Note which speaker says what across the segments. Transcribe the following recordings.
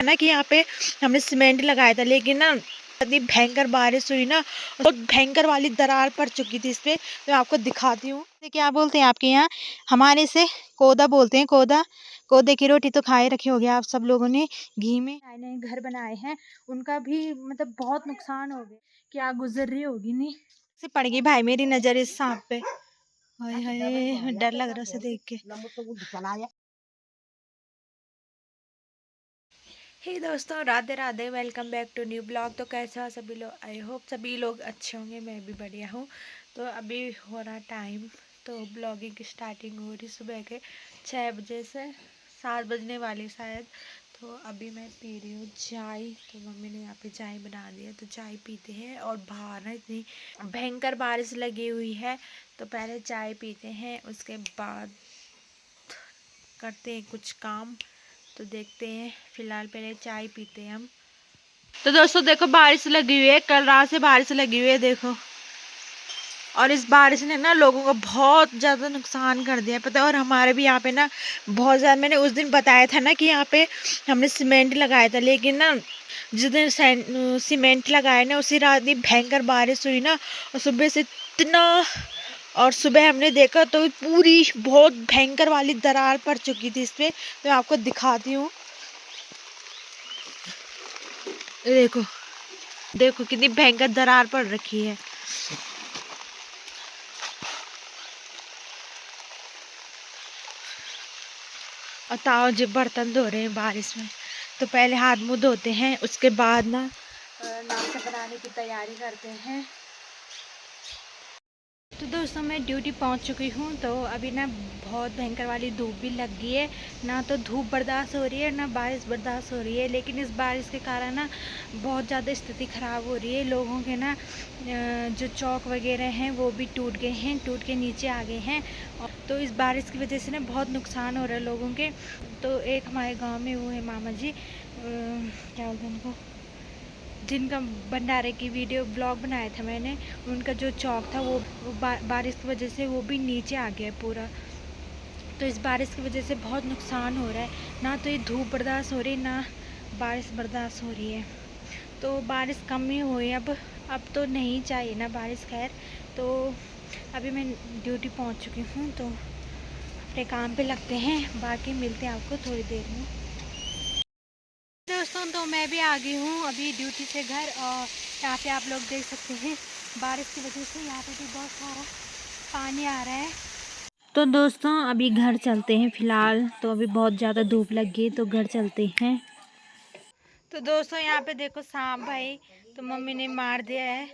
Speaker 1: ना कि यहाँ पे हमने सीमेंट लगाया था, लेकिन ना इतनी भयंकर बारिश हुई ना, बहुत भयंकर वाली दरार पड़ चुकी थी इस पे। तो आपको दिखाती हूँ। क्या बोलते हैं आपके यहाँ? हमारे से कोदा बोलते हैं, कोदा। कोदे की रोटी तो खाए रखे होगे आप सब लोगों ने। घी में नए नए घर बनाए हैं, उनका भी मतलब बहुत नुकसान हो गया। क्या गुजर रही होगी नहीं से पड़ गई भाई मेरी नजर इस सांप पे। हाय हाय, डर लग रहा है उसे देख के। हे दोस्तों, Radhe Radhe, welcome back to new blog. तो कैसे हो सभी लोग? आई होप सभी लोग अच्छे होंगे, मैं भी बढ़िया हूँ। तो अभी हो रहा टाइम, तो ब्लॉगिंग की स्टार्टिंग हो रही सुबह के 6 बजे से 7 बजने वाली शायद। तो अभी मैं पी रही हूँ चाय। तो मम्मी ने यहाँ पे चाय बना दी है, तो चाय पीते हैं। और बाहर ना इतनी भयंकर बारिश लगी हुई है, तो पहले चाय पीते हैं, उसके बाद करते हैं कुछ काम। तो देखते हैं, फिलहाल पहले चाय पीते हैं हम। तो दोस्तों देखो, बारिश लगी हुई है, कल रात से बारिश लगी हुई है देखो। और इस बारिश ने ना लोगों को बहुत ज़्यादा नुकसान कर दिया पता है। और हमारे भी यहाँ पे ना बहुत ज़्यादा, मैंने उस दिन बताया था ना कि यहाँ पे हमने सीमेंट लगाया था, लेकिन ना जिस दिन सीमेंट लगाया ना उसी रात इतनी भयंकर बारिश हुई ना, और सुबह से इतना। और सुबह हमने देखा तो पूरी बहुत भयंकर वाली दरार पड़ चुकी थी इस पे। तो मैं आपको दिखाती हूँ। देखो देखो कितनी भयंकर दरार पड़ रखी है। और ताऊ जी बर्तन धो रहे हैं बारिश में। तो पहले हाथ मुंह धोते हैं, उसके बाद ना नाश्ता बनाने की तैयारी करते हैं। तो दोस्तों मैं ड्यूटी पहुंच चुकी हूं। तो अभी ना बहुत भयंकर वाली धूप भी लग गई है। ना तो धूप बर्दाश्त हो रही है, ना बारिश बर्दाश्त हो रही है। लेकिन इस बारिश के कारण ना बहुत ज़्यादा स्थिति ख़राब हो रही है लोगों के ना। जो चौक वगैरह हैं वो भी टूट गए हैं, टूट के नीचे आ गए हैं। तो इस बारिश की वजह से ना बहुत नुकसान हो रहा है लोगों के। तो एक हमारे गाँव में वो है मामा जी, क्या बोलते हैं उनको, जिनका भंडारे की वीडियो ब्लॉग बनाया था मैंने। उनका जो चौक था वो बारिश की वजह से वो भी नीचे आ गया पूरा। तो इस बारिश की वजह से बहुत नुकसान हो रहा है। ना तो ये धूप बर्दाश्त हो रही, ना बारिश बर्दाश्त हो रही है। तो बारिश कम ही हुई अब तो नहीं चाहिए ना बारिश, खैर। तो अभी मैं ड्यूटी पहुंच चुकी हूँ, तो अपने काम पे लगते हैं। बाकी मिलते हैं आपको थोड़ी देर में। दोस्तों तो मैं भी आ गई हूँ अभी ड्यूटी से घर। और यहाँ पे आप लोग देख सकते हैं बारिश की वजह से यहाँ पे भी बहुत सारा पानी आ रहा है। तो दोस्तों अभी घर चलते हैं फिलहाल। तो अभी बहुत ज़्यादा धूप लग गई, तो घर चलते हैं। तो दोस्तों यहाँ पे देखो सांप भाई, तो मम्मी ने मार दिया है।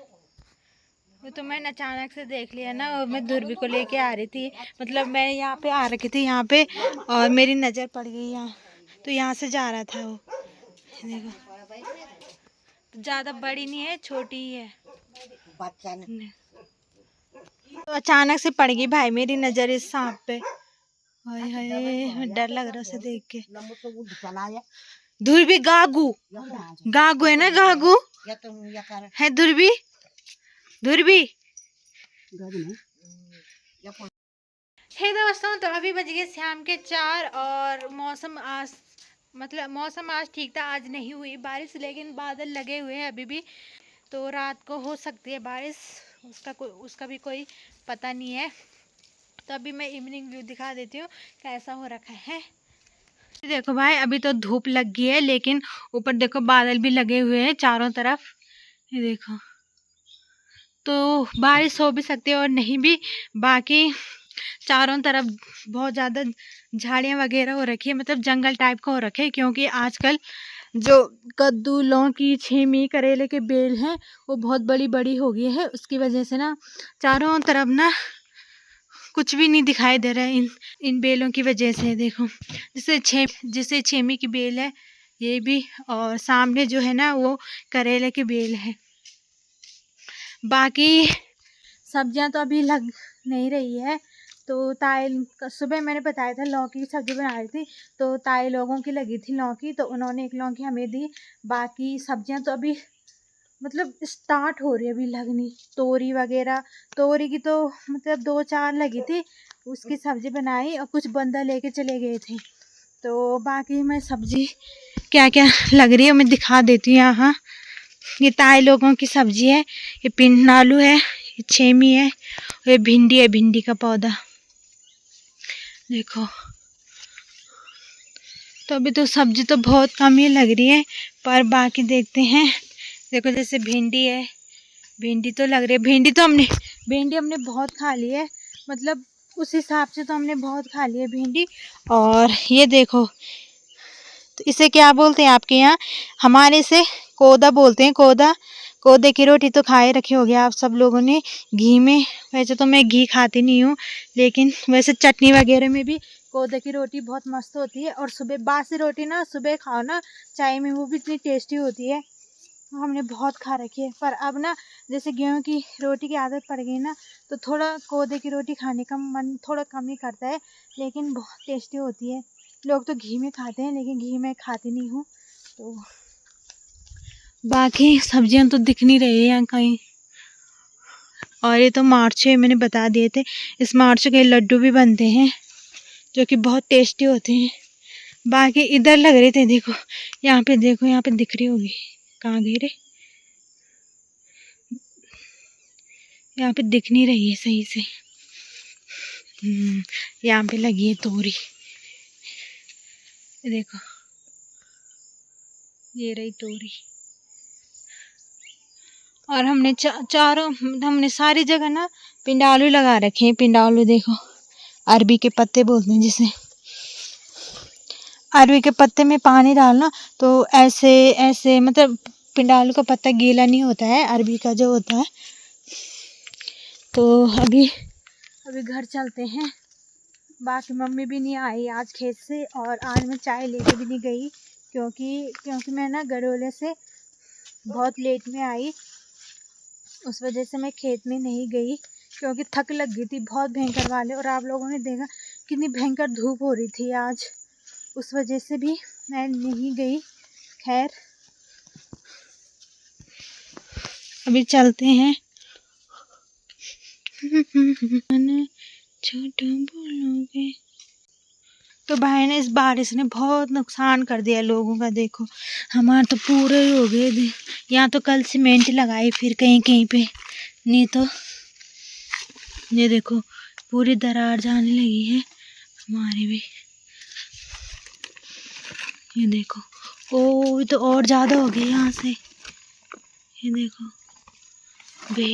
Speaker 1: वो तो मैंने अचानक से देख लिया ना, और मैं दूरबीन को लेके आ रही थी। मतलब मैं यहाँ पे आ रखी थी यहाँ पे, और मेरी नज़र पड़ गई यहाँ। तो यहाँ से जा रहा था वो, देखो। तो ज़्यादा बड़ी नहीं है, छोटी ही है। तो अचानक से पड़ गई भाई मेरी नज़र इस सांप पे। हाय हाय, डर लग रहा है उसे देख के। धुरबी गागू, गागू है ना, गागू है धुरबी, धुरबी। हे दोस्तों, तो अभी बज गए शाम के 4। और मौसम आज मौसम आज ठीक था, आज नहीं हुई बारिश, लेकिन बादल लगे हुए हैं अभी भी। तो रात को हो सकती है बारिश, उसका भी कोई पता नहीं है। तो अभी मैं इवनिंग व्यू दिखा देती हूँ कैसा हो रखा है। देखो भाई, अभी तो धूप लग गई है, लेकिन ऊपर देखो बादल भी लगे हुए हैं चारों तरफ, ये देखो। तो बारिश हो भी सकती है और नहीं भी। बाकी चारों तरफ बहुत ज़्यादा झाड़ियाँ वगैरह हो रखी है, मतलब जंगल टाइप का हो रखे है। क्योंकि आजकल जो कद्दू, लौकी, छेमी, करेले के बेल हैं वो बहुत बड़ी बड़ी हो गई है। उसकी वजह से ना चारों तरफ ना कुछ भी नहीं दिखाई दे रहा है इन बेलों की वजह से। देखो जिसे छेमी की बेल है ये भी, और सामने जो है ना वो करेले की बेल है। बाकी सब्जियां तो अभी लग नहीं रही है। तो ताई सुबह मैंने बताया था लौकी की सब्ज़ी बना रही थी, तो ताई लोगों की लगी थी लौकी, तो उन्होंने एक लौकी हमें दी। बाकी सब्जियां तो अभी मतलब स्टार्ट हो रही है अभी लगनी। तोरी वगैरह, तोरी की तो मतलब 2-4 लगी थी, उसकी सब्ज़ी बनाई और कुछ बंदा लेके चले गए थे। तो बाकी मैं सब्ज़ी क्या क्या लग रही है मैं दिखा देती हूँ। यहाँ ये ताई लोगों की सब्जी है, ये पिंड आलू है, ये छेमी है, ये भिंडी है, भिंडी का पौधा देखो। तो अभी तो सब्जी तो बहुत कम ही लग रही है, पर बाकी देखते हैं। देखो जैसे भिंडी है, भिंडी तो लग रही है, भिंडी हमने बहुत खा ली है, मतलब उस हिसाब से तो हमने बहुत खा ली है भिंडी। और ये देखो, तो इसे क्या बोलते हैं आपके यहाँ? हमारे से कोदा बोलते हैं, कोदा। कोदे की रोटी तो खाए रखे होगे आप सब लोगों ने घी में। वैसे तो मैं घी खाती नहीं हूँ, लेकिन वैसे चटनी वगैरह में भी कोदे की रोटी बहुत मस्त होती है। और सुबह बासी रोटी ना सुबह खाओ ना चाय में, वो भी इतनी टेस्टी होती है। हमने बहुत खा रखी है, पर अब ना जैसे गेहूं की रोटी की आदत पड़ गई ना, तो थोड़ा कोदे की रोटी खाने का मन थोड़ा कम ही करता है, लेकिन बहुत टेस्टी होती है। लोग तो घी में खाते हैं, लेकिन घी में खाती नहीं हूँ। तो बाकी सब्जियां तो दिख नहीं रही है यहाँ कहीं। और ये तो मार्च है, मैंने बता दिए थे। इस मार्च के लड्डू भी बनते हैं, जो कि बहुत टेस्टी होते हैं। बाकी इधर लग रहे थे, देखो यहाँ पे, देखो यहाँ पे दिख रही होगी, कहाँ गई रे? यहाँ पे दिख नहीं रही है सही से। यहाँ पे लगी है तोरी, देखो ये रही तोरी। और हमने चारों हमने सारी जगह ना पिंडालू लगा रखे हैं। पिंडालू देखो, अरबी के पत्ते बोलते हैं जिसे। अरबी के पत्ते में पानी डालना तो ऐसे ऐसे, मतलब पिंडालू का पत्ता गीला नहीं होता है, अरबी का जो होता है। तो अभी घर चलते हैं। बाकी मम्मी भी नहीं आई आज खेत से, और आज मैं चाय लेके भी नहीं गई, क्योंकि मैं ना गडोले से बहुत लेट में आई, उस वजह से मैं खेत में नहीं गई, क्योंकि थक लग गई थी बहुत भयंकर वाले। और आप लोगों ने देखा कितनी भयंकर धूप हो रही थी आज, उस वजह से भी मैं नहीं गई। खैर अभी चलते हैं। छोटा बोलोगे तो भाई ने, इस बारिश ने बहुत नुकसान कर दिया लोगों का। देखो हमारे तो पूरे ही हो गए। यहाँ तो कल सीमेंट लगाई, फिर कहीं कहीं पे, नहीं तो ये देखो पूरी दरार जाने लगी है हमारे भी। ये देखो, ओ ये तो और ज़्यादा हो गई यहाँ से। ये देखो बे,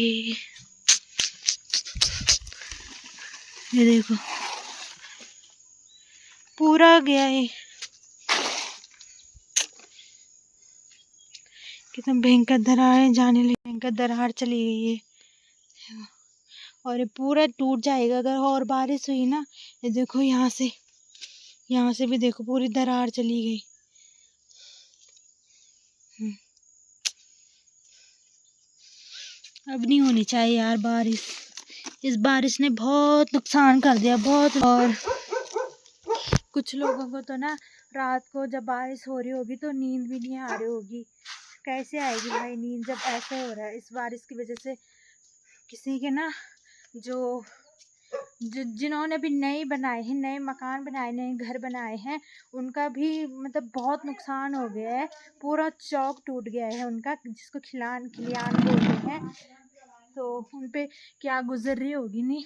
Speaker 1: ये देखो पूरा गया है। कितना भयंकर दरार जाने लगी, भयंकर दरार चली गई है। और ये पूरा टूट जाएगा अगर और बारिश हुई ना। ये देखो यहाँ से भी देखो पूरी दरार चली गई। अब नहीं होनी चाहिए यार बारिश। इस बारिश ने बहुत नुकसान कर दिया, बहुत। और कुछ लोगों को तो ना रात को जब बारिश हो रही होगी तो नींद भी नहीं आ रही होगी। कैसे आएगी भाई नींद जब ऐसा हो रहा है? इस बारिश की वजह से किसी के ना जिन्होंने भी नए बनाए हैं, नए मकान बनाए, नए घर बनाए हैं, उनका भी मतलब बहुत नुकसान हो गया है। पूरा चौक टूट गया है उनका, जिसको खिलियान बोलते हैं। तो उन पे क्या गुजर रही होगी नहीं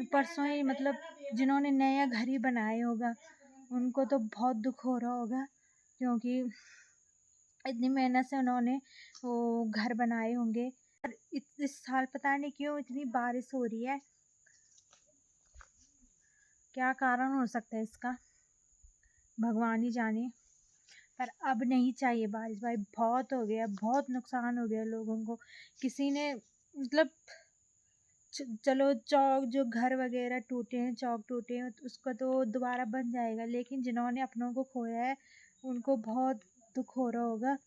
Speaker 1: परसों ही, मतलब जिन्होंने नया घर ही बनाया होगा उनको तो बहुत दुख हो रहा होगा, क्योंकि इतनी मेहनत से उन्होंने वो घर बनाए होंगे। और इस साल पता नहीं क्यों इतनी बारिश हो रही है, क्या कारण हो सकता है इसका, भगवान ही जाने। पर अब नहीं चाहिए बारिश भाई, बहुत हो गया, बहुत नुकसान हो गया लोगों को। किसी ने मतलब चलो चौक जो घर वगैरह टूटे हैं, चौक टूटे हैं, तो उसका तो दोबारा बन जाएगा, लेकिन जिन्होंने अपनों को खोया है उनको बहुत दुख हो रहा होगा।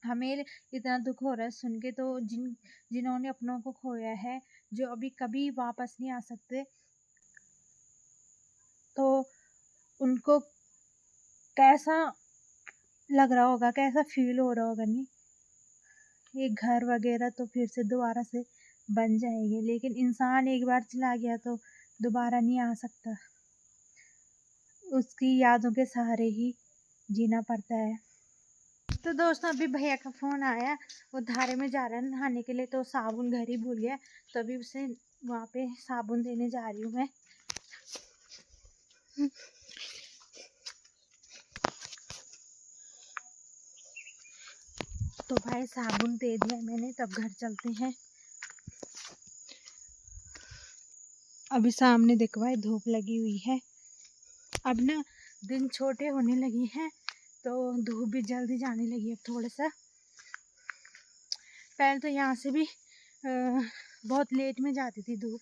Speaker 1: हमें इतना दुख हो रहा है सुन के, तो जिन्होंने अपनों को खोया है, जो अभी कभी वापस नहीं आ सकते, तो उनको कैसा लग रहा होगा, कैसा फील हो रहा होगा नहीं। ये घर वगैरह तो फिर से दोबारा से बन जाएंगे, लेकिन इंसान एक बार चला गया तो दोबारा नहीं आ सकता। उसकी यादों के सहारे ही जीना पड़ता है। तो दोस्तों अभी भैया का फ़ोन आया, वो धारे में जा रहा है नहाने के लिए, तो साबुन घर ही भूल गया, तो अभी उसे वहाँ पे साबुन देने जा रही हूँ मैं। तो भाई साबुन दे दिया मैंने, तब घर चलते हैं। अभी सामने देखो भाई धूप लगी हुई है। अब ना दिन छोटे होने लगे हैं, तो धूप भी जल्दी जाने लगी है थोड़ा सा। पहले तो यहाँ से भी बहुत लेट में जाती थी धूप,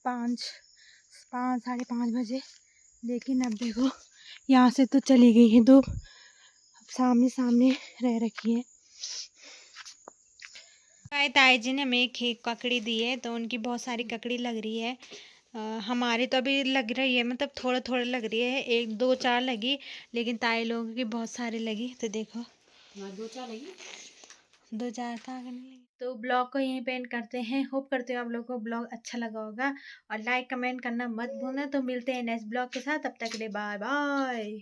Speaker 1: 5-5:30 बजे, लेकिन अब देखो यहाँ से तो चली गई है धूप, अब सामने सामने रह रखी है। ताई जी ने हमें एक ककड़ी दी है, तो उनकी बहुत सारी ककड़ी लग रही है। हमारी तो अभी लग रही है, मतलब थोड़ा थोड़ा लग रही है, 1-2-4 लगी, लेकिन ताई लोगों की बहुत सारी लगी। तो देखो 2-4 लगी, 2-4 कहाँ करने लगी। तो ब्लॉग को यहीं पे एंड करते हैं। होप करते हो आप लोगों को ब्लॉग अच्छा लगा होगा, और लाइक कमेंट करना मत भूलना। तो मिलते हैं नेक्स्ट ब्लॉग के साथ, तब तक के लिए बाय बाय।